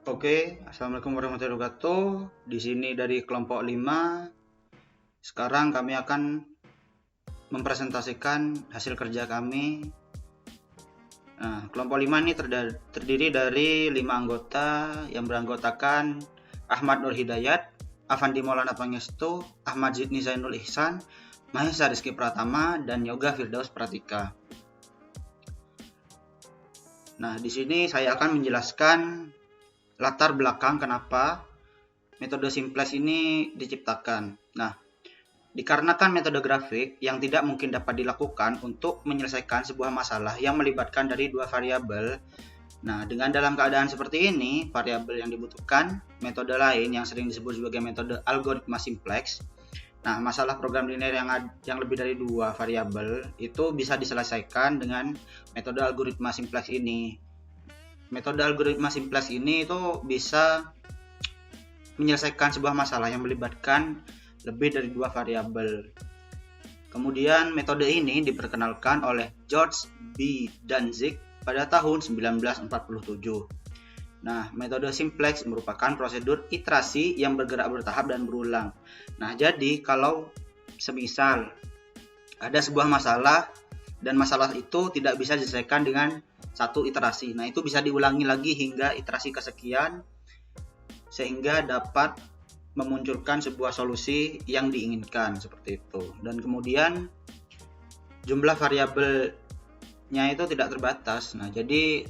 Oke, Assalamualaikum warahmatullahi wabarakatuh. Di sini dari kelompok 5. Sekarang kami akan mempresentasikan hasil kerja kami. Nah, kelompok 5 ini terdiri dari 5 anggota yang beranggotakan Ahmad Nur Hidayat, Afandi Maulana Pangestu, Ahmad Zidni Zainul Ihsan, Mahesa Rizky Pratama, dan Yoga Firdaus Pratika. Nah, di sini saya akan menjelaskan latar belakang kenapa metode simplex ini diciptakan. Nah, dikarenakan metode grafik yang tidak mungkin dapat dilakukan untuk menyelesaikan sebuah masalah yang melibatkan dari dua variabel. Nah, dengan dalam keadaan seperti ini, variabel yang dibutuhkan metode lain yang sering disebut sebagai metode algoritma simplex. Nah, masalah program linear yang lebih dari dua variabel itu bisa diselesaikan dengan metode algoritma simplex ini. Metode algoritma simplex ini itu bisa menyelesaikan sebuah masalah yang melibatkan lebih dari dua variabel. Kemudian metode ini diperkenalkan oleh George B. Danzig pada tahun 1947. Nah, metode simplex merupakan prosedur iterasi yang bergerak bertahap dan berulang. Nah, jadi kalau semisal ada sebuah masalah dan masalah itu tidak bisa diselesaikan dengan satu iterasi. Nah, itu bisa diulangi lagi hingga iterasi kesekian sehingga dapat memunculkan sebuah solusi yang diinginkan seperti itu. Dan kemudian jumlah variabelnya itu tidak terbatas. Nah, jadi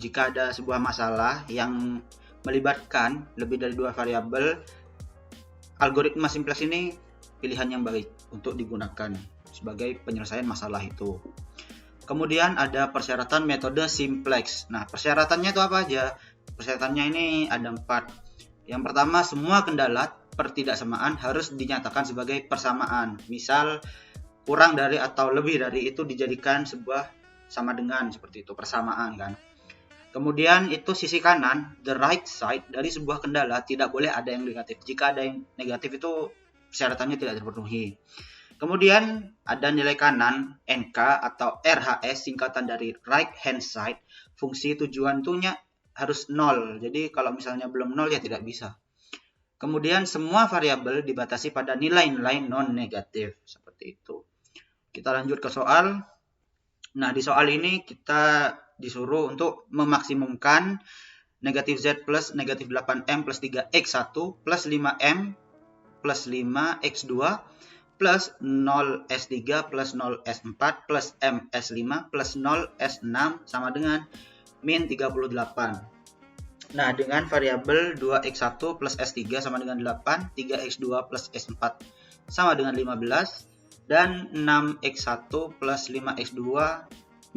jika ada sebuah masalah yang melibatkan lebih dari dua variabel, algoritma simplex ini pilihan yang baik untuk digunakan sebagai penyelesaian masalah itu. Kemudian ada persyaratan metode simplex. Nah, persyaratannya itu apa aja? Persyaratannya ini ada 4. Yang pertama, semua kendala pertidaksamaan harus dinyatakan sebagai persamaan. Misal, kurang dari atau lebih dari itu dijadikan sebuah sama dengan, seperti itu, persamaan kan. Kemudian itu sisi kanan, the right side dari sebuah kendala tidak boleh ada yang negatif. Jika ada yang negatif itu persyaratannya tidak terpenuhi. Kemudian ada nilai kanan, NK atau RHS, singkatan dari right hand side. Fungsi tujuan tuhnya harus 0. Jadi kalau misalnya belum 0 ya tidak bisa. Kemudian semua variabel dibatasi pada nilai-nilai non-negatif. Seperti itu. Kita lanjut ke soal. Nah, di soal ini kita disuruh untuk memaksimumkan negatif Z plus negatif 8M plus 3X1 plus 5M plus 5X2 plus 0S3 plus 0S4 plus MS5 plus 0S6 sama dengan min 38. Nah, dengan variabel 2x1 plus s3 sama dengan 8, 3x2 plus s4 sama dengan 15, dan 6x1 plus 5x2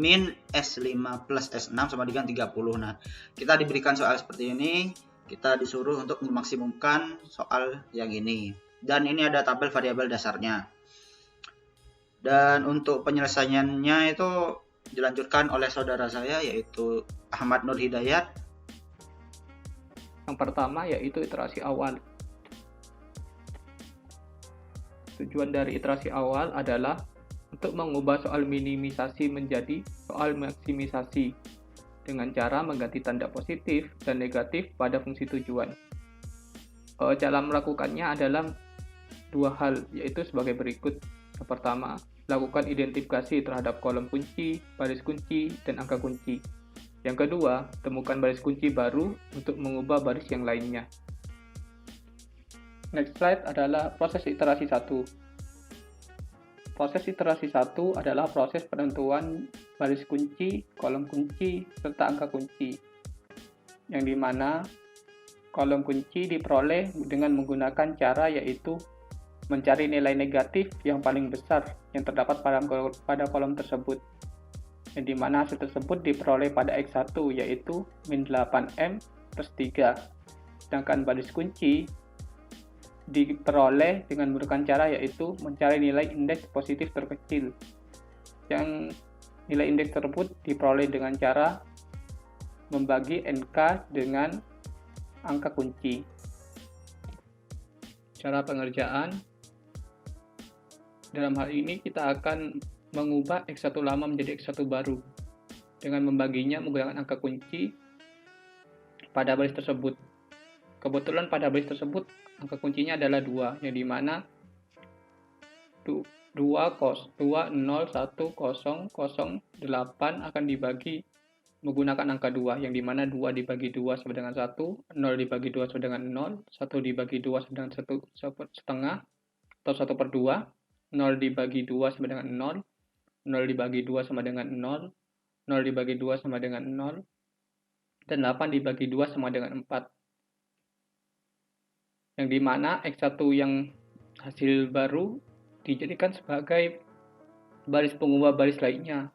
min s5 plus s6 sama dengan 30. Nah, kita diberikan soal seperti ini, kita disuruh untuk memaksimumkan soal yang ini. Dan ini ada tabel variabel dasarnya. Dan untuk penyelesaiannya itu dilanjutkan oleh saudara saya yaitu Ahmad Nur Hidayat. Yang pertama yaitu iterasi awal. Tujuan dari iterasi awal adalah untuk mengubah soal minimisasi menjadi soal maksimisasi dengan cara mengganti tanda positif dan negatif pada fungsi tujuan. Cara melakukannya adalah dua hal, yaitu sebagai berikut. Yang pertama, lakukan identifikasi terhadap kolom kunci, baris kunci, dan angka kunci. Yang kedua, temukan baris kunci baru untuk mengubah baris yang lainnya. Next slide adalah proses iterasi 1. Proses iterasi 1 adalah proses penentuan baris kunci, kolom kunci, serta angka kunci. Yang dimana kolom kunci diperoleh dengan menggunakan cara yaitu mencari nilai negatif yang paling besar yang terdapat pada kolom tersebut, yang dimana hasil tersebut diperoleh pada X1 yaitu min 8M plus 3. Sedangkan baris kunci diperoleh dengan menggunakan cara yaitu mencari nilai indeks positif terkecil, yang nilai indeks tersebut diperoleh dengan cara membagi NK dengan angka kunci. Cara pengerjaan, dalam hal ini kita akan mengubah X1 lama menjadi X1 baru dengan membaginya menggunakan angka kunci pada baris tersebut. Kebetulan pada baris tersebut angka kuncinya adalah 2, yang dimana 2010008 akan dibagi menggunakan angka 2, yang dimana 2 dibagi 2 sama dengan 1, 0 dibagi 2 sama dengan 0, 1 dibagi 2 sama dengan 1 setengah atau 1/2, 0 dibagi 2 sama dengan 0, 0 dibagi 2 sama dengan 0, 0 dibagi 2 sama dengan 0, dan 8 dibagi 2 sama dengan 4. Yang dimana X1 yang hasil baru dijadikan sebagai baris pengubah baris lainnya.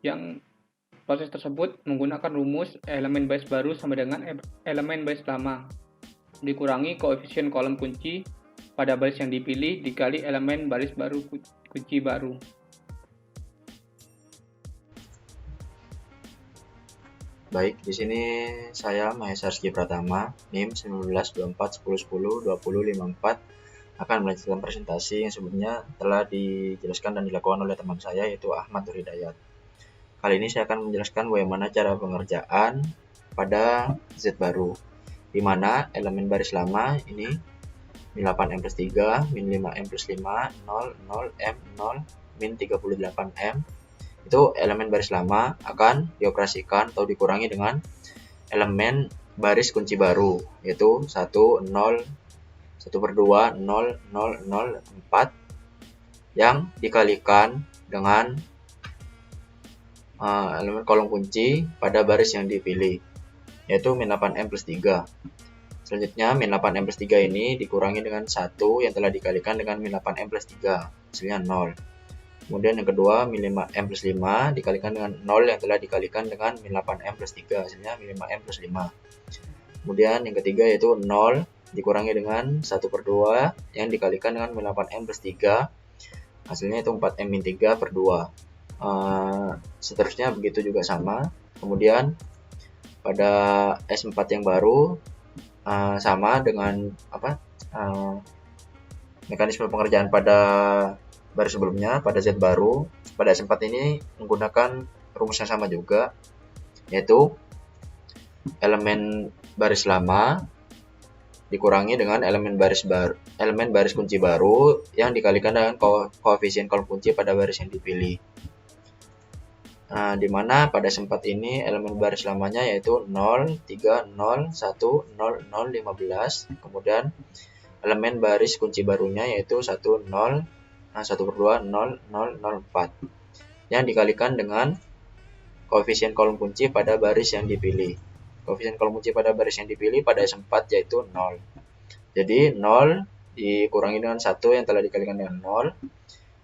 Yang proses tersebut menggunakan rumus elemen baris baru sama dengan elemen baris lama dikurangi koefisien kolom kunci pada baris yang dipilih dikali elemen baris baru kunci baru. Baik, di sini saya Mahesa Rizky Pratama, NIM 192410102054 akan melanjutkan presentasi yang sebelumnya telah dijelaskan dan dilakukan oleh teman saya yaitu Ahmad Nur Hidayat. Kali ini saya akan menjelaskan bagaimana cara pengerjaan pada Z baru, di mana elemen baris lama ini min 8M plus 3, min 5M plus 5, 0, 0M, 0, min 38M. Itu elemen baris lama akan dioperasikan atau dikurangi dengan elemen baris kunci baru, yaitu 1, 0, 1/2, 0, 0, 0, 4 yang dikalikan dengan elemen kolom kunci pada baris yang dipilih, yaitu min 8M plus 3. Selanjutnya min 8M plus 3 ini dikurangi dengan 1 yang telah dikalikan dengan min 8M plus 3, hasilnya 0. Kemudian yang kedua min 5M plus 5 dikalikan dengan 0 yang telah dikalikan dengan min 8M plus 3, hasilnya min 5M plus 5. Kemudian yang ketiga yaitu 0 dikurangi dengan 1/2 yang dikalikan dengan min 8M plus 3, hasilnya itu 4M min 3/2. Seterusnya begitu juga sama. Kemudian pada S4 yang baru sama dengan mekanisme pengerjaan pada baris sebelumnya. Pada Z baru, pada S4 ini menggunakan rumus yang sama juga, yaitu elemen baris lama dikurangi dengan elemen baris kunci baru yang dikalikan dengan koefisien kolom kunci pada baris yang dipilih. Di mana pada S4 ini elemen baris lamanya yaitu 0, 3, 0, 1, 0, 0, 15. Kemudian elemen baris kunci barunya yaitu 1, 0, 1/2, 0, 0, 0, 4 yang dikalikan dengan koefisien kolom kunci pada baris yang dipilih. Koefisien kolom kunci pada baris yang dipilih pada S4 yaitu 0. Jadi 0 dikurangi dengan 1 yang telah dikalikan dengan 0.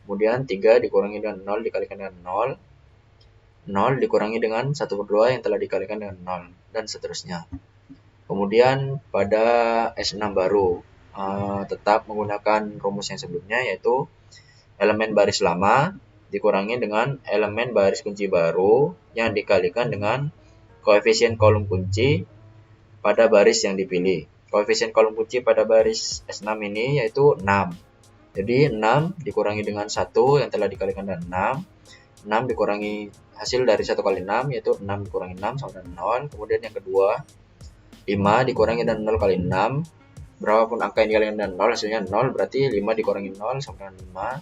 Kemudian 3 dikurangi dengan 0 dikalikan dengan 0. 0 dikurangi dengan 1/2 yang telah dikalikan dengan 0, dan seterusnya. Kemudian pada S6 baru tetap menggunakan rumus yang sebelumnya, yaitu elemen baris lama dikurangi dengan elemen baris kunci baru yang dikalikan dengan koefisien kolom kunci pada baris yang dipilih. Koefisien kolom kunci pada baris S6 ini yaitu 6. Jadi 6 dikurangi dengan 1 yang telah dikalikan dengan 6. 6 dikurangi hasil dari 1 kali 6 yaitu 6 dikurangi 6 sama dengan 0. Kemudian yang kedua 5 dikurangi dengan 0 kali 6. Berapapun angka yang dikalikan dengan 0 hasilnya 0, berarti 5 dikurangi 0 sama dengan 5.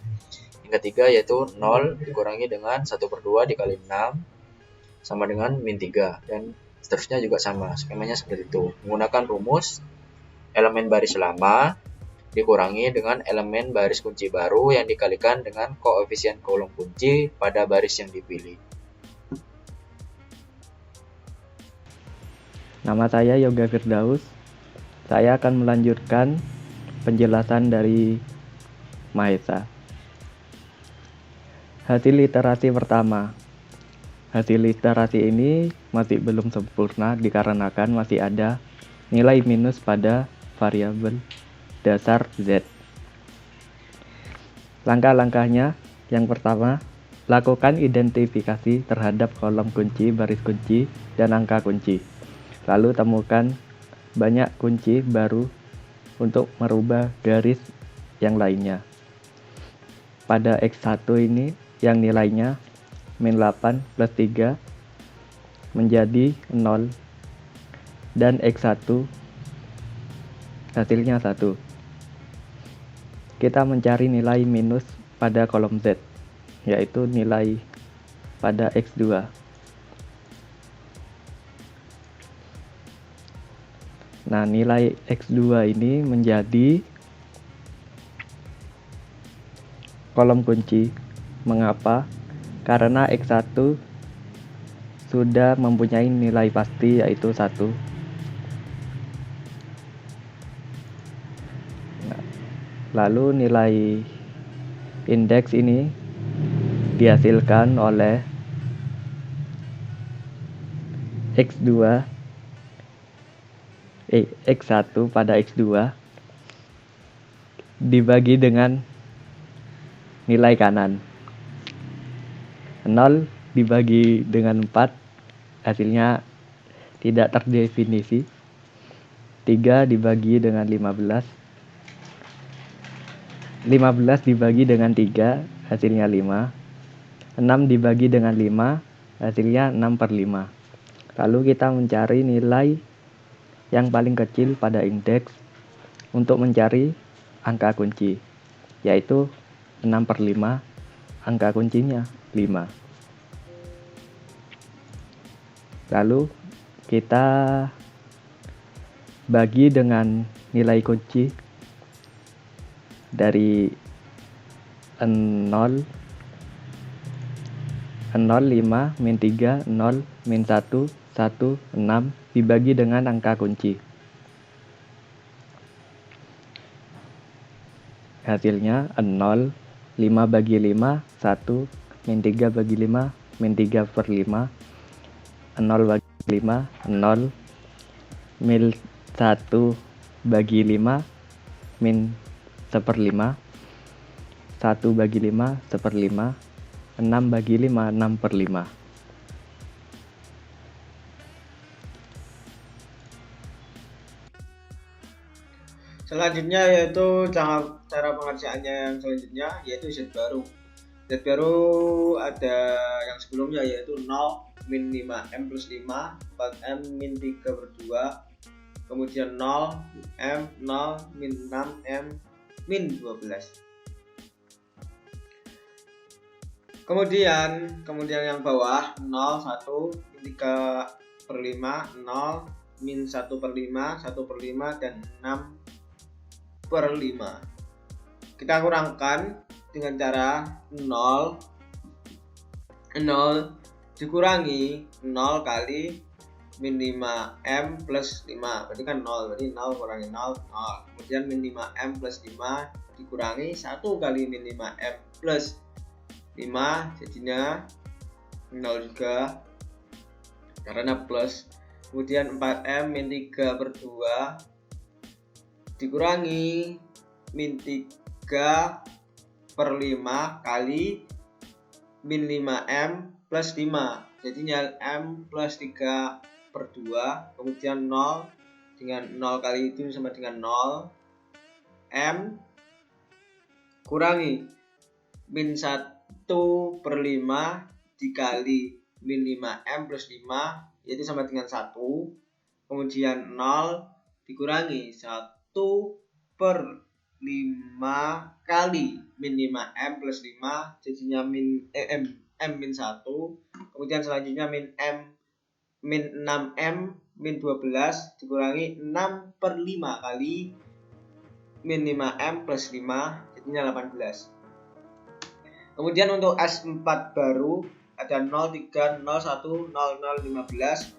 Yang ketiga yaitu 0 dikurangi dengan 1/2 dikali 6 sama dengan min 3, dan seterusnya juga sama. Skemanya seperti itu. Menggunakan rumus elemen baris lama dikurangi dengan elemen baris kunci baru yang dikalikan dengan koefisien kolom kunci pada baris yang dipilih. Nama saya Yoga Firdaus. Saya akan melanjutkan penjelasan dari Mahesa. Hasil literasi pertama. Hasil literasi ini masih belum sempurna dikarenakan masih ada nilai minus pada variabel dasar Z. Langkah-langkahnya, yang pertama, lakukan identifikasi terhadap kolom kunci, baris kunci, dan angka kunci. Lalu temukan banyak kunci baru untuk merubah garis yang lainnya. Pada X1 ini yang nilainya min 8 plus 3 menjadi 0. dan X1 hasilnya 1. Kita mencari nilai minus pada kolom Z, yaitu nilai pada X2. Nah, nilai X2 ini menjadi kolom kunci. Mengapa? Karena X1 sudah mempunyai nilai pasti yaitu 1. Nah, lalu nilai indeks ini dihasilkan oleh X1 pada X2 dibagi dengan nilai kanan. 0 dibagi dengan 4 hasilnya tidak terdefinisi. 3 dibagi dengan 15. 15 dibagi dengan 3 hasilnya 5. 6 dibagi dengan 5 hasilnya 6/5. Lalu kita mencari nilai yang paling kecil pada indeks untuk mencari angka kunci, yaitu 6/5, angka kuncinya 5. Lalu kita bagi dengan nilai kunci dari 0, 5, min 3, 0, min 1, 1, 6 dibagi dengan angka kunci. Hasilnya 0, 5 bagi 5, 1, min 3 bagi 5, min 3/5, 0 bagi 5, 0, min 1 bagi 5, min 1/5, 1 bagi 5, 1/5, 6 bagi 5, 6/5. Selanjutnya yaitu cara pengerjaannya yang selanjutnya yaitu Z baru. Z baru ada yang sebelumnya yaitu 0, min 5M plus 5, 4M min 3/2, kemudian 0, M, 0, min 6M, min 12. Kemudian yang bawah 0, 1, min 3/5, 0, min 1/5, 1/5, dan 6/5. Kita kurangkan dengan cara 0 dikurangi 0 kali min 5M plus 5, berarti kan 0, berarti 0 kurangi 0, 0. Kemudian min 5M plus 5 dikurangi 1 kali min 5M plus 5, jadinya 0 juga karena plus. Kemudian 4M min 3/2 dikurangi min 3/5 kali min 5M plus 5, jadinya M plus 3/2, kemudian 0 dengan 0 kali itu sama dengan 0, M kurangi min 1/5 dikali min 5M plus 5, yaitu sama dengan 1, kemudian 0 dikurangi 1/5 kali min 5M plus 5, jadinya M min 1, kemudian selanjutnya min 6M min 12 dikurangi 6/5 kali min 5M plus 5, jadinya 18. Kemudian untuk S4 baru ada 0, 3, 0, 1, 0, 0, 15.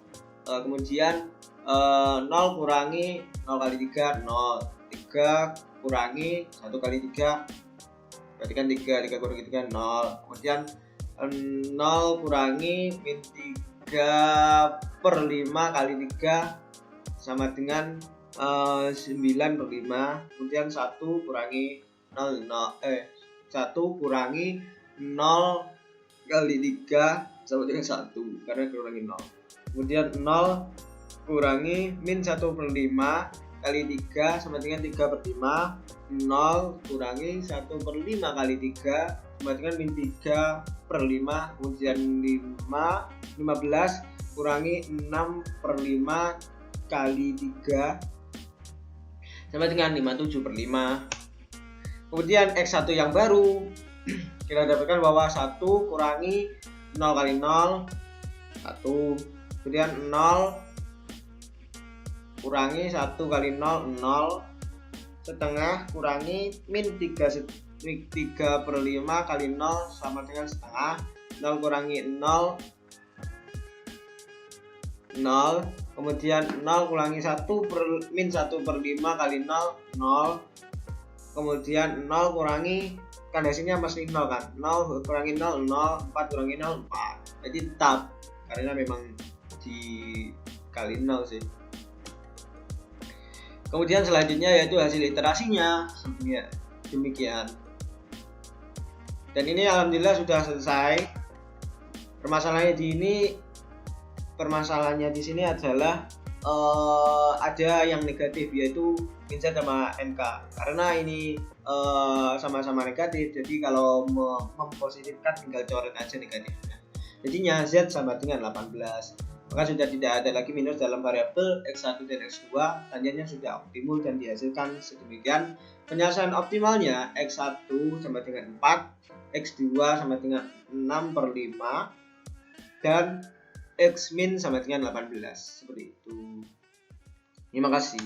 Kemudian 0 kurangi 0 kali 3, 0. 3 kurangi 1 kali 3, berarti kan 3 kurangi 3, 0. Kemudian 0 kurangi min 3/5 kali 3 sama dengan 9/5. Kemudian 1 kurangi 1 kurangi 0 kali 3 sama dengan 1 karena kurangi 0. Kemudian 0 kurangi min 1/5 kali 3 sama dengan 3/5. 0 kurangi 1/5 kali 3 sama dengan min 3/5. Kemudian 15 kurangi 6/5 kali 3 sama dengan 57 per 5. Kemudian X1 yang baru kita dapatkan bahwa 1 kurangi 0 kali 0 1, kemudian 0 kurangi 1 kali 0 0 setengah kurangi min 3 per 5 kali 0 sama dengan setengah. 0 kurangi 0 0, kemudian 0 kurangi 1 per min 1 per 5 kali 0 0, kemudian 0 kurangi, kan hasilnya pasti 0 kan, 0 kurangi 0 0, 4 kurangi 0 4, jadi tetap karena memang dikali 0 sih. Kemudian selanjutnya yaitu hasil iterasinya, sebenarnya demikian. Dan ini alhamdulillah sudah selesai. Permasalahannya di sini adalah ada yang negatif, yaitu min Z sama NK. Karena ini sama-sama negatif, jadi kalau mempositifkan tinggal coret aja negatifnya. Jadinya Z sama dengan 18. Maka sudah tidak ada lagi minus dalam variabel X1 dan X2. Tandanya sudah optimum dan dihasilkan sedemikian. Penyelesaian optimalnya X1 sama dengan 4, X2 sama dengan 6 per 5, dan X min sama dengan 18. Seperti itu. Terima kasih.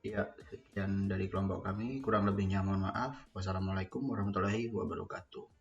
Ya, sekian dari kelompok kami. Kurang lebihnya mohon maaf. Wassalamualaikum warahmatullahi wabarakatuh.